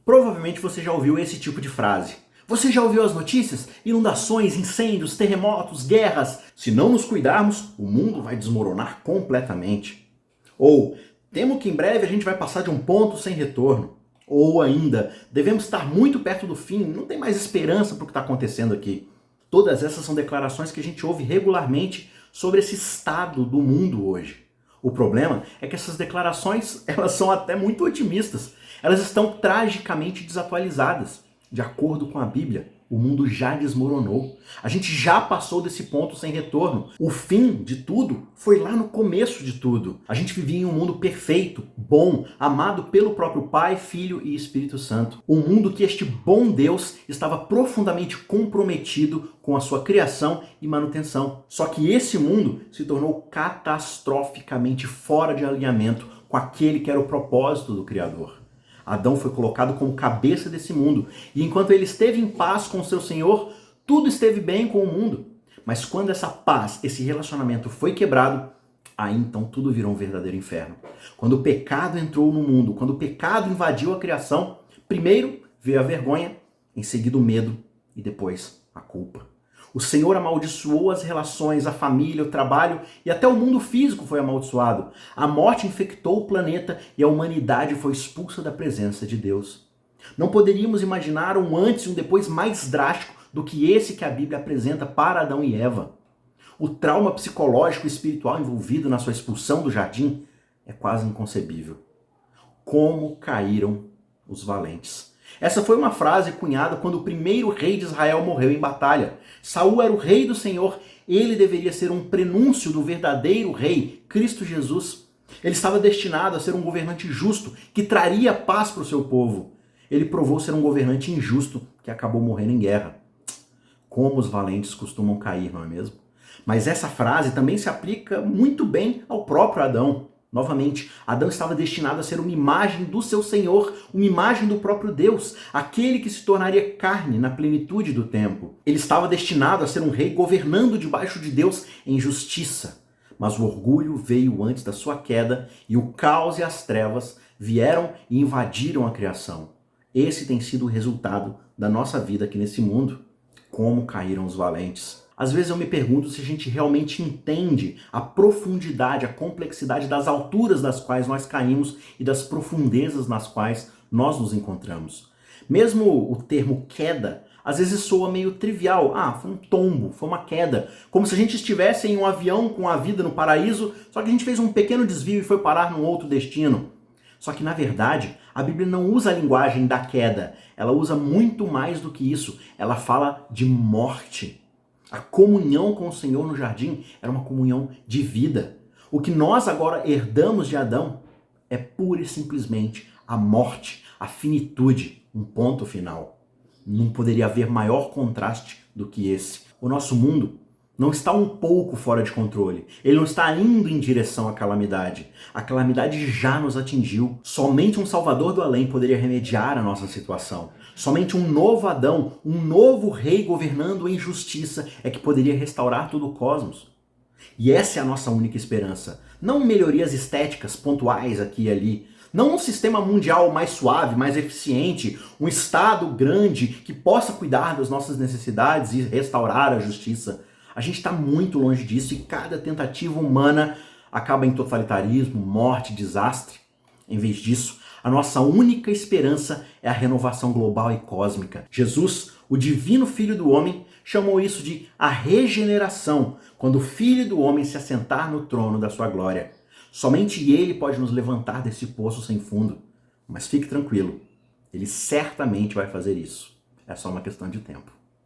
Provavelmente você já ouviu esse tipo de frase. Você já ouviu as notícias? Inundações, incêndios, terremotos, guerras. Se não nos cuidarmos, o mundo vai desmoronar completamente. Ou, temo que em breve a gente vai passar de um ponto sem retorno. Ou ainda, devemos estar muito perto do fim, não tem mais esperança para o que está acontecendo aqui. Todas essas são declarações que a gente ouve regularmente sobre esse estado do mundo hoje. O problema é que essas declarações, elas são até muito otimistas. Elas estão tragicamente desatualizadas. De acordo com a Bíblia, o mundo já desmoronou. A gente já passou desse ponto sem retorno. O fim de tudo foi lá no começo de tudo. A gente vivia em um mundo perfeito, bom, amado pelo próprio Pai, Filho e Espírito Santo. Um mundo que este bom Deus estava profundamente comprometido com a sua criação e manutenção. Só que esse mundo se tornou catastroficamente fora de alinhamento com aquele que era o propósito do Criador. Adão foi colocado como cabeça desse mundo, e enquanto ele esteve em paz com o seu Senhor, tudo esteve bem com o mundo. Mas quando essa paz, esse relacionamento foi quebrado, aí então tudo virou um verdadeiro inferno. Quando o pecado entrou no mundo, quando o pecado invadiu a criação, primeiro veio a vergonha, em seguida o medo e depois a culpa. O Senhor amaldiçoou as relações, a família, o trabalho e até o mundo físico foi amaldiçoado. A morte infectou o planeta e a humanidade foi expulsa da presença de Deus. Não poderíamos imaginar um antes e um depois mais drástico do que esse que a Bíblia apresenta para Adão e Eva. O trauma psicológico e espiritual envolvido na sua expulsão do jardim é quase inconcebível. Como caíram os valentes. Essa foi uma frase cunhada quando o primeiro rei de Israel morreu em batalha. Saul era o rei do Senhor, ele deveria ser um prenúncio do verdadeiro rei, Cristo Jesus. Ele estava destinado a ser um governante justo, que traria paz para o seu povo. Ele provou ser um governante injusto, que acabou morrendo em guerra. Como os valentes costumam cair, não é mesmo? Mas essa frase também se aplica muito bem ao próprio Adão. Novamente, Adão estava destinado a ser uma imagem do seu Senhor, uma imagem do próprio Deus, aquele que se tornaria carne na plenitude do tempo. Ele estava destinado a ser um rei governando debaixo de Deus em justiça. Mas o orgulho veio antes da sua queda e o caos e as trevas vieram e invadiram a criação. Esse tem sido o resultado da nossa vida aqui nesse mundo. Como caíram os valentes. Às vezes eu me pergunto se a gente realmente entende a profundidade, a complexidade das alturas das quais nós caímos e das profundezas nas quais nós nos encontramos. Mesmo o termo queda, às vezes soa meio trivial. Ah, foi um tombo, foi uma queda. Como se a gente estivesse em um avião com a vida no paraíso, só que a gente fez um pequeno desvio e foi parar num outro destino. Só que, na verdade, a Bíblia não usa a linguagem da queda. Ela usa muito mais do que isso. Ela fala de morte. A comunhão com o Senhor no jardim era uma comunhão de vida. O que nós agora herdamos de Adão é pura e simplesmente a morte, a finitude, um ponto final. Não poderia haver maior contraste do que esse. O nosso mundo não está um pouco fora de controle. Ele não está indo em direção à calamidade. A calamidade já nos atingiu. Somente um Salvador do além poderia remediar a nossa situação. Somente um novo Adão, um novo rei governando em justiça é que poderia restaurar todo o cosmos. E essa é a nossa única esperança. Não melhorias estéticas pontuais aqui e ali. Não um sistema mundial mais suave, mais eficiente, um Estado grande que possa cuidar das nossas necessidades e restaurar a justiça. A gente está muito longe disso e cada tentativa humana acaba em totalitarismo, morte, desastre. Em vez disso, a nossa única esperança é a renovação global e cósmica. Jesus, o divino Filho do Homem, chamou isso de a regeneração, quando o Filho do Homem se assentar no trono da sua glória. Somente ele pode nos levantar desse poço sem fundo. Mas fique tranquilo, ele certamente vai fazer isso. É só uma questão de tempo.